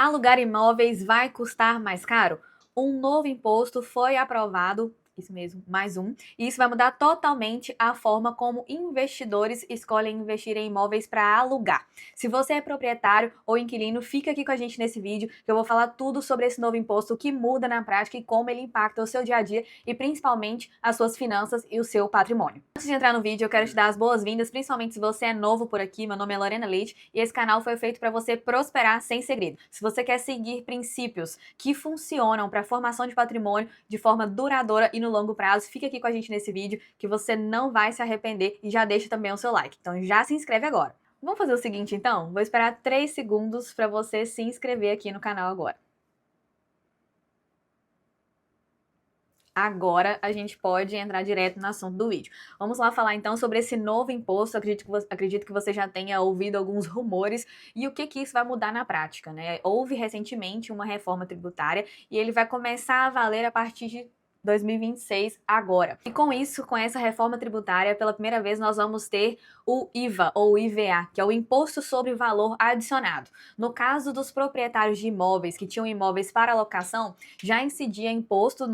Alugar imóveis vai custar mais caro? Um novo imposto foi aprovado, isso mesmo, mais um, e isso vai mudar totalmente a forma como investidores escolhem investir em imóveis para alugar. Se você é proprietário ou inquilino, fica aqui com a gente nesse vídeo que eu vou falar tudo sobre esse novo imposto, o que muda na prática e como ele impacta o seu dia a dia e principalmente as suas finanças e o seu patrimônio. Antes de entrar no vídeo, eu quero te dar as boas-vindas, principalmente se você é novo por aqui. Meu nome é Lorena Leite e esse canal foi feito para você prosperar sem segredo. Se você quer seguir princípios que funcionam para a formação de patrimônio de forma duradoura e no longo prazo, fica aqui com a gente nesse vídeo que você não vai se arrepender e já deixa também o seu like. Então já se inscreve agora. Vamos fazer o seguinte então? Vou esperar 3 segundos para você se inscrever aqui no canal agora. Agora a gente pode entrar direto no assunto do vídeo. Vamos lá falar então sobre esse novo imposto. Acredito que você já tenha ouvido alguns rumores e o que isso vai mudar na prática, né? Houve recentemente uma reforma tributária e ele vai começar a valer a partir de 2026 agora. E com isso, com essa reforma tributária, pela primeira vez nós vamos ter o IVA ou IVA, que é o Imposto sobre Valor Adicionado. No caso dos proprietários de imóveis que tinham imóveis para locação, já incidia imposto,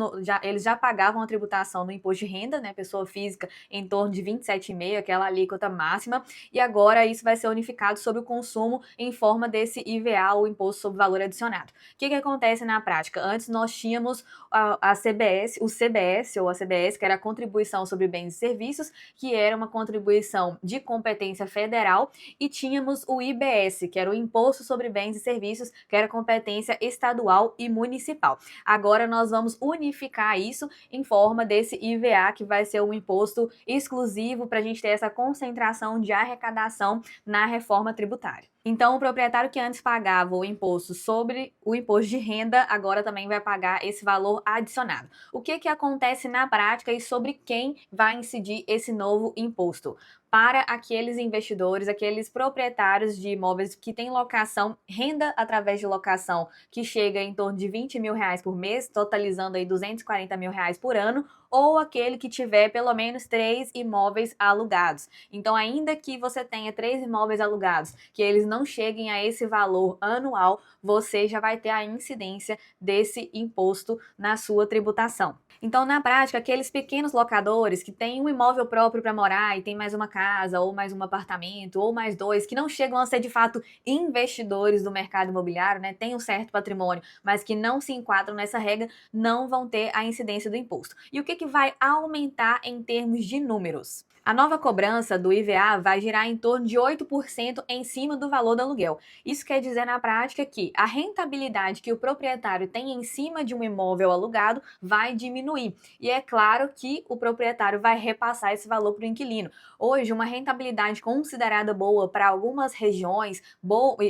eles já pagavam a tributação no imposto de renda, né, pessoa física, em torno de 27,5%, aquela alíquota máxima, e agora isso vai ser unificado sobre o consumo em forma desse IVA, ou Imposto sobre Valor Adicionado. O que acontece na prática? Antes nós tínhamos a CBS, o CBS ou a CBS, que era a Contribuição sobre Bens e Serviços, que era uma contribuição de competência federal, e tínhamos o IBS, que era o Imposto sobre Bens e Serviços, que era competência estadual e municipal. Agora nós vamos unificar isso em forma desse IVA, que vai ser um imposto exclusivo para a gente ter essa concentração de arrecadação na reforma tributária. Então, o proprietário que antes pagava o imposto sobre o imposto de renda, agora também vai pagar esse valor adicionado. O que acontece na prática e sobre quem vai incidir esse novo imposto? Para aqueles investidores, aqueles proprietários de imóveis que têm locação, renda através de locação, que chega em torno de R$ 20.000 por mês, totalizando aí R$ 240.000 por ano, ou aquele que tiver pelo menos 3 imóveis alugados. Então, ainda que você tenha 3 imóveis alugados, que eles não cheguem a esse valor anual, você já vai ter a incidência desse imposto na sua tributação. Então, na prática, aqueles pequenos locadores que têm um imóvel próprio para morar e tem mais uma casa, ou mais um apartamento, ou mais 2, que não chegam a ser de fato investidores do mercado imobiliário, né, têm um certo patrimônio, mas que não se enquadram nessa regra, não vão ter a incidência do imposto. E o que vai aumentar em termos de números? A nova cobrança do IVA vai girar em torno de 8% em cima do valor do aluguel. Isso quer dizer na prática que a rentabilidade que o proprietário tem em cima de um imóvel alugado vai diminuir. E é claro que o proprietário vai repassar esse valor para o inquilino. Hoje, uma rentabilidade considerada boa para algumas regiões,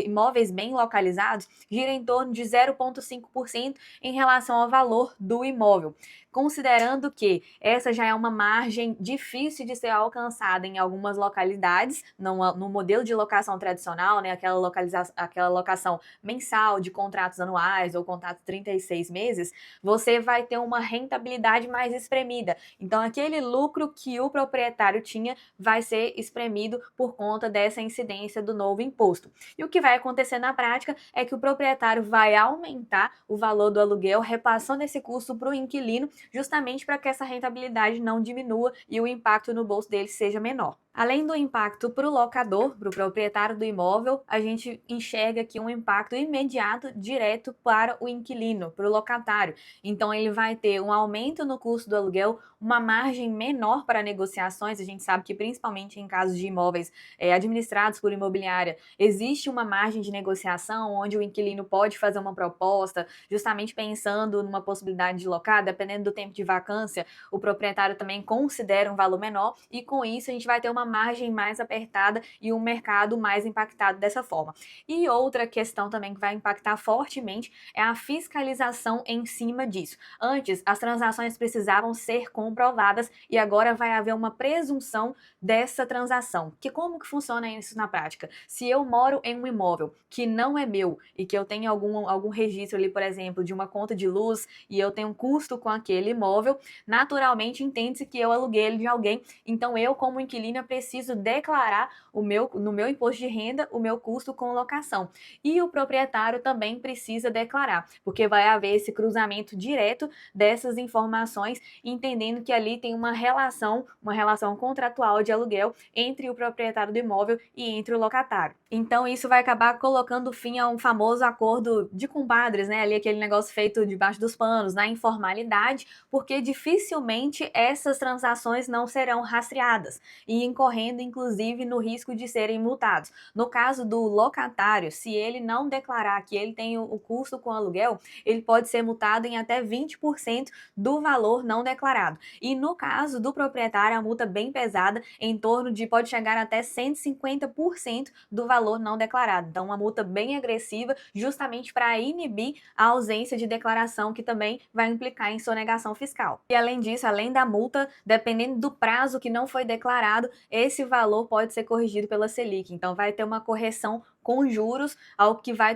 imóveis bem localizados, gira em torno de 0,5% em relação ao valor do imóvel. Considerando que essa já é uma margem difícil de ser alcançada em algumas localidades, no modelo de locação tradicional, né, aquela locação mensal de contratos anuais ou contratos 36 meses, você vai ter uma rentabilidade mais espremida. Então, aquele lucro que o proprietário tinha vai ser espremido por conta dessa incidência do novo imposto. E o que vai acontecer na prática é que o proprietário vai aumentar o valor do aluguel, repassando esse custo para o inquilino, justamente para que essa rentabilidade não diminua e o impacto no bolso dele seja menor. Além do impacto para o locador, para o proprietário do imóvel, a gente enxerga aqui um impacto imediato, direto para o inquilino, para o locatário. Então, ele vai ter um aumento no custo do aluguel, uma margem menor para negociações. A gente sabe que, principalmente em casos de imóveis administrados por imobiliária, existe uma margem de negociação onde o inquilino pode fazer uma proposta, justamente pensando numa possibilidade de locar, dependendo do tempo de vacância, o proprietário também considera um valor menor e, com isso, a gente vai ter uma margem mais apertada e um mercado mais impactado dessa forma. E outra questão também que vai impactar fortemente é a fiscalização em cima disso. Antes, as transações precisavam ser comprovadas e agora vai haver uma presunção dessa transação. Que como que funciona isso na prática? Se eu moro em um imóvel que não é meu e que eu tenho algum registro ali, por exemplo, de uma conta de luz e eu tenho um custo com aquele imóvel, naturalmente entende-se que eu aluguei ele de alguém, então eu, como inquilina, preciso declarar no meu imposto de renda o meu custo com locação. E o proprietário também precisa declarar, porque vai haver esse cruzamento direto dessas informações, entendendo que ali tem uma relação contratual de aluguel entre o proprietário do imóvel e entre o locatário. Então isso vai acabar colocando fim a um famoso acordo de compadres, né? Ali aquele negócio feito debaixo dos panos, na informalidade, porque dificilmente essas transações não serão rastreadas e incorrendo inclusive no risco de serem multados. No caso do locatário, se ele não declarar que ele tem o custo com aluguel, ele pode ser multado em até 20% do valor não declarado. E no caso do proprietário, a multa bem pesada, pode chegar até 150% do valor não declarado. Então, uma multa bem agressiva, justamente para inibir a ausência de declaração, que também vai implicar em sonegação fiscal. E além disso, além da multa, dependendo do prazo que não foi declarado, esse valor pode ser corrigido pela Selic. Então, vai ter uma correção com juros, algo que vai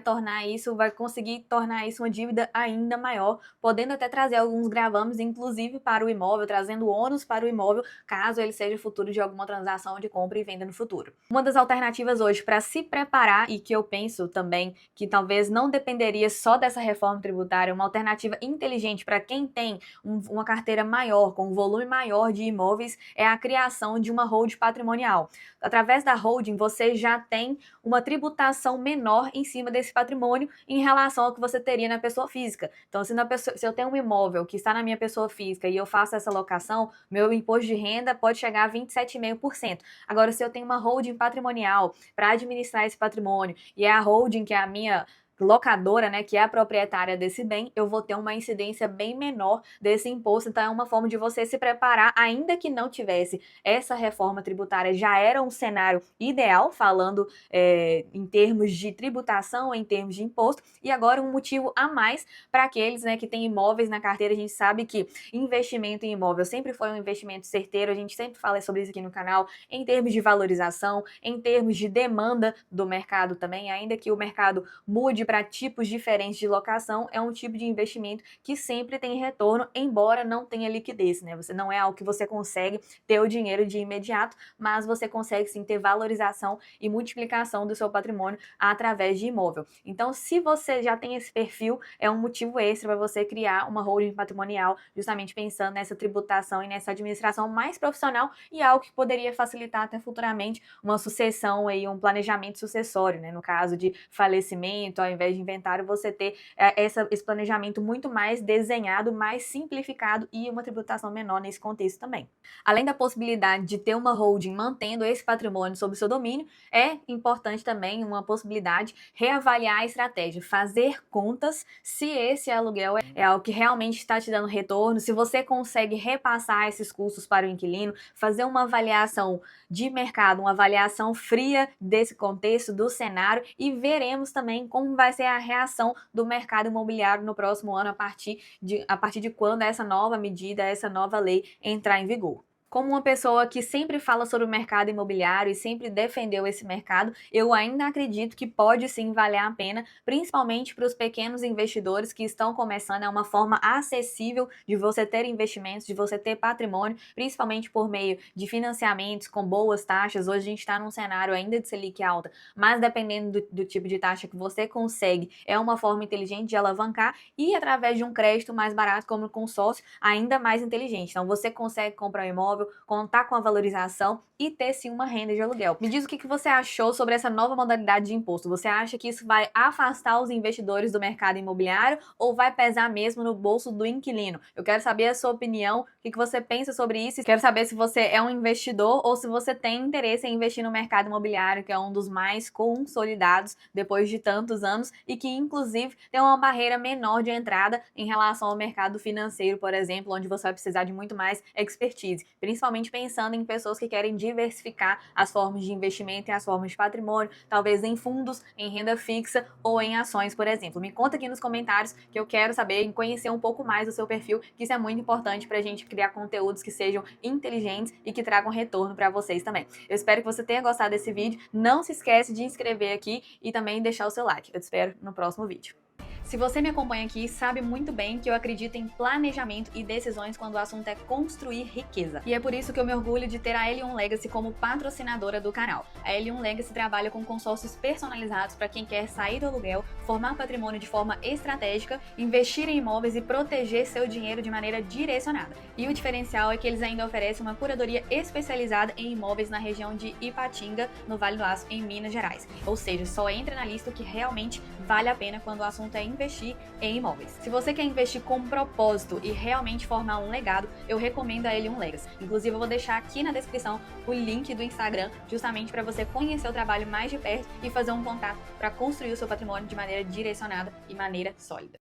conseguir tornar isso uma dívida ainda maior, podendo até trazer alguns gravames, inclusive para o imóvel, trazendo ônus para o imóvel, caso ele seja futuro de alguma transação de compra e venda no futuro. Uma das alternativas hoje para se preparar, e que eu penso também que talvez não dependeria só dessa reforma tributária, uma alternativa inteligente para quem tem uma carteira maior, com um volume maior de imóveis, é a criação de uma holding patrimonial. Através da holding, você já tem uma tributação menor em cima desse patrimônio em relação ao que você teria na pessoa física. Então, se eu tenho um imóvel que está na minha pessoa física e eu faço essa locação, meu imposto de renda pode chegar a 27,5%. Agora, se eu tenho uma holding patrimonial para administrar esse patrimônio e é a holding que é a minha locadora, né, que é a proprietária desse bem, eu vou ter uma incidência bem menor desse imposto. Então é uma forma de você se preparar, ainda que não tivesse essa reforma tributária, já era um cenário ideal, falando em termos de tributação, em termos de imposto, e agora um motivo a mais para aqueles, né, que têm imóveis na carteira. A gente sabe que investimento em imóvel sempre foi um investimento certeiro, a gente sempre fala sobre isso aqui no canal, em termos de valorização, em termos de demanda do mercado também, ainda que o mercado mude para tipos diferentes de locação, é um tipo de investimento que sempre tem retorno, embora não tenha liquidez, né? Não é algo que você consegue ter o dinheiro de imediato, mas você consegue sim ter valorização e multiplicação do seu patrimônio através de imóvel. Então, se você já tem esse perfil, é um motivo extra para você criar uma holding patrimonial, justamente pensando nessa tributação e nessa administração mais profissional, e algo que poderia facilitar até futuramente uma sucessão e um planejamento sucessório, né? No caso de falecimento, ao invés de inventário, você ter esse planejamento muito mais desenhado, mais simplificado e uma tributação menor nesse contexto também. Além da possibilidade de ter uma holding mantendo esse patrimônio sob o seu domínio, é importante também uma possibilidade reavaliar a estratégia, fazer contas se esse aluguel é algo que realmente está te dando retorno, se você consegue repassar esses custos para o inquilino, fazer uma avaliação de mercado, uma avaliação fria desse contexto, do cenário, e veremos também como vai ser a reação do mercado imobiliário no próximo ano a partir de quando essa nova medida, essa nova lei entrar em vigor. Como uma pessoa que sempre fala sobre o mercado imobiliário e sempre defendeu esse mercado, eu ainda acredito que pode sim valer a pena, principalmente para os pequenos investidores que estão começando. É uma forma acessível de você ter investimentos, de você ter patrimônio, principalmente por meio de financiamentos com boas taxas. Hoje a gente está num cenário ainda de Selic alta, mas dependendo do tipo de taxa que você consegue, é uma forma inteligente de alavancar, e através de um crédito mais barato como o consórcio, ainda mais inteligente. Então você consegue comprar um imóvel, contar com a valorização e ter sim uma renda de aluguel. Me diz o que você achou sobre essa nova modalidade de imposto. Você acha que isso vai afastar os investidores do mercado imobiliário ou vai pesar mesmo no bolso do inquilino? Eu quero saber a sua opinião, o que você pensa sobre isso. Quero saber se você é um investidor ou se você tem interesse em investir no mercado imobiliário, que é um dos mais consolidados depois de tantos anos e que inclusive tem uma barreira menor de entrada em relação ao mercado financeiro, por exemplo, onde você vai precisar de muito mais expertise, principalmente pensando em pessoas que querem diversificar as formas de investimento e as formas de patrimônio, talvez em fundos, em renda fixa ou em ações, por exemplo. Me conta aqui nos comentários, que eu quero saber e conhecer um pouco mais do seu perfil, que isso é muito importante pra gente criar conteúdos que sejam inteligentes e que tragam retorno para vocês também. Eu espero que você tenha gostado desse vídeo. Não se esquece de inscrever aqui e também deixar o seu like. Eu te espero no próximo vídeo. Se você me acompanha aqui, sabe muito bem que eu acredito em planejamento e decisões quando o assunto é construir riqueza. E é por isso que eu me orgulho de ter a L1 Legacy como patrocinadora do canal. A L1 Legacy trabalha com consórcios personalizados para quem quer sair do aluguel, formar patrimônio de forma estratégica, investir em imóveis e proteger seu dinheiro de maneira direcionada. E o diferencial é que eles ainda oferecem uma curadoria especializada em imóveis na região de Ipatinga, no Vale do Aço, em Minas Gerais. Ou seja, só entra na lista o que realmente vale a pena quando o assunto é investir em imóveis. Se você quer investir com propósito e realmente formar um legado, eu recomendo a L1 Legacy. Inclusive, eu vou deixar aqui na descrição o link do Instagram, justamente para você conhecer o trabalho mais de perto e fazer um contato para construir o seu patrimônio de maneira direcionada e maneira sólida.